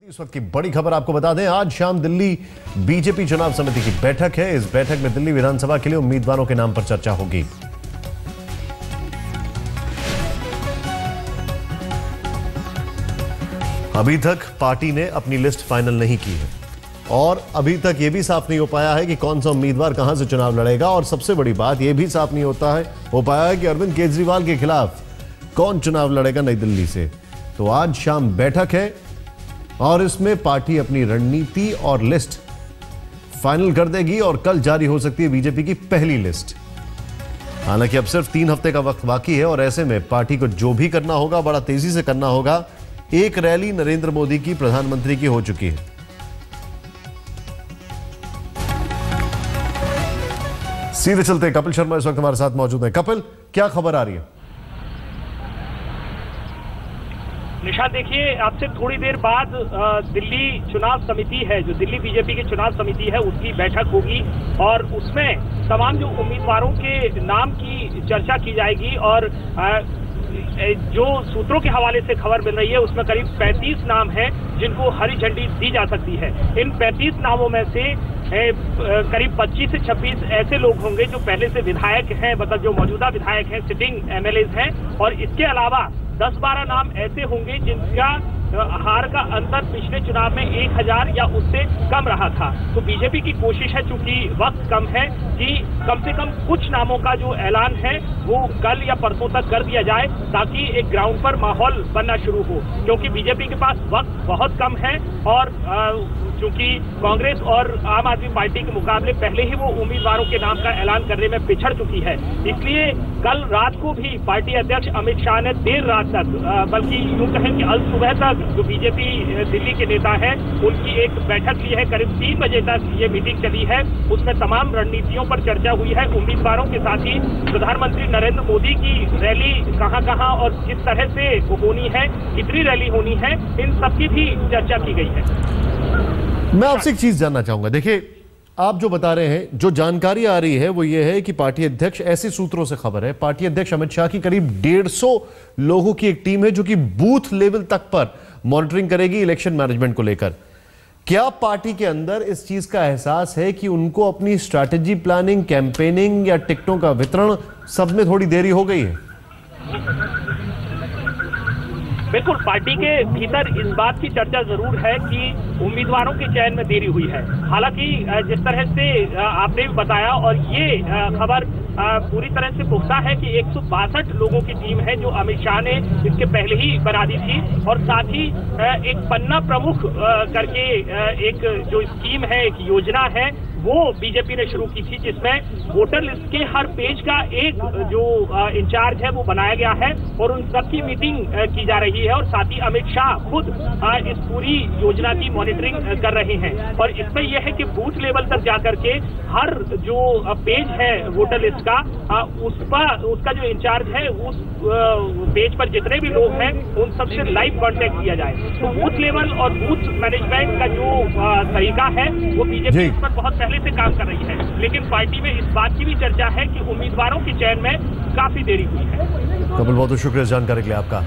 इस वक्त की बड़ी खबर आपको बता दें, आज शाम दिल्ली बीजेपी चुनाव समिति की बैठक है। इस बैठक में दिल्ली विधानसभा के लिए उम्मीदवारों के नाम पर चर्चा होगी। अभी तक पार्टी ने अपनी लिस्ट फाइनल नहीं की है और अभी तक यह भी साफ नहीं हो पाया है कि कौन सा उम्मीदवार कहां से चुनाव लड़ेगा। और सबसे बड़ी बात यह भी साफ नहीं हो पाया है कि अरविंद केजरीवाल के खिलाफ कौन चुनाव लड़ेगा नई दिल्ली से। तो आज शाम बैठक है और इसमें पार्टी अपनी रणनीति और लिस्ट फाइनल कर देगी और कल जारी हो सकती है बीजेपी की पहली लिस्ट। हालांकि अब सिर्फ 3 हफ्ते का वक्त बाकी है और ऐसे में पार्टी को जो भी करना होगा बड़ा तेजी से करना होगा। एक रैली नरेंद्र मोदी की प्रधानमंत्री की हो चुकी है। सीधे चलते कपिल शर्मा इस वक्त हमारे साथ मौजूद है। कपिल, क्या खबर आ रही है? निशा, देखिए, आपसे थोड़ी देर बाद दिल्ली चुनाव समिति है, जो दिल्ली बीजेपी की चुनाव समिति है, उसकी बैठक होगी और उसमें तमाम जो उम्मीदवारों के नाम की चर्चा की जाएगी। और जो सूत्रों के हवाले से खबर मिल रही है उसमें करीब 35 नाम हैं जिनको हरी झंडी दी जा सकती है। इन 35 नामों में से करीब 25 से 26 ऐसे लोग होंगे जो पहले से विधायक हैं, मतलब जो मौजूदा विधायक हैं, सिटिंग एमएलएज हैं। और इसके अलावा 10-12 नाम ऐसे होंगे जिनका हार का अंतर पिछले चुनाव में 1000 या उससे कम रहा था। तो बीजेपी की कोशिश है, चूंकि वक्त कम है, कि कम से कम कुछ नामों का जो ऐलान है वो कल या परसों तक कर दिया जाए ताकि एक ग्राउंड पर माहौल बनना शुरू हो। क्योंकि बीजेपी के पास वक्त बहुत कम है और चूंकि कांग्रेस और आम आदमी पार्टी के मुकाबले पहले ही वो उम्मीदवारों के नाम का ऐलान करने में पिछड़ चुकी है, इसलिए कल रात को भी पार्टी अध्यक्ष अमित शाह ने देर रात तक, बल्कि यूं कहें कि अल सुबह तक, जो बीजेपी दिल्ली के नेता हैं उनकी एक बैठक ली है। करीब 3 बजे तक ये मीटिंग चली है। उसमें तमाम रणनीतियों पर चर्चा हुई है। उम्मीदवारों के साथ ही प्रधानमंत्री नरेंद्र मोदी की रैली कहां और किस तरह से होनी है, कितनी रैली होनी है, इन सबकी भी चर्चा की गई है। मैं आपसे एक चीज जानना चाहूंगा। देखिए, आप जो बता रहे हैं, जो जानकारी आ रही है वो ये है कि पार्टी अध्यक्ष, ऐसे सूत्रों से खबर है, पार्टी अध्यक्ष अमित शाह की करीब 150 लोगों की एक टीम है जो कि बूथ लेवल तक पर मॉनिटरिंग करेगी इलेक्शन मैनेजमेंट को लेकर। क्या पार्टी के अंदर इस चीज का एहसास है कि उनको अपनी स्ट्रैटेजी प्लानिंग, कैंपेनिंग या टिकटों का वितरण सब में थोड़ी देरी हो गई है? बिल्कुल, पार्टी के भीतर इस बात की चर्चा जरूर है कि उम्मीदवारों के चयन में देरी हुई है। हालांकि जिस तरह से आपने भी बताया, और ये खबर पूरी तरह से पुख्ता है कि 162 लोगों की टीम है जो अमित शाह ने इसके पहले ही बना दी थी। और साथ ही एक पन्ना प्रमुख करके एक जो स्कीम है, एक योजना है, वो बीजेपी ने शुरू की थी, जिसमें वोटर लिस्ट के हर पेज का एक जो इंचार्ज है वो बनाया गया है और उन सबकी मीटिंग की जा रही है। और साथ ही अमित शाह खुद इस पूरी योजना की मॉनिटरिंग कर रहे हैं। और इसमें यह है कि बूथ लेवल तक जाकर के हर जो पेज है वोटर लिस्ट का, उसका जो इंचार्ज है, उस पेज पर जितने भी लोग हैं उन सबसे लाइव कांटेक्ट किया जाए। तो बूथ लेवल और बूथ मैनेजमेंट का जो तरीका है वो बीजेपी इस पर बहुत पहले से काम कर रही है। लेकिन पार्टी में इस बात की भी चर्चा है कि उम्मीदवारों के चयन में काफी देरी हुई है। कपिल, बहुत शुक्रिया जानकारी के लिए आपका।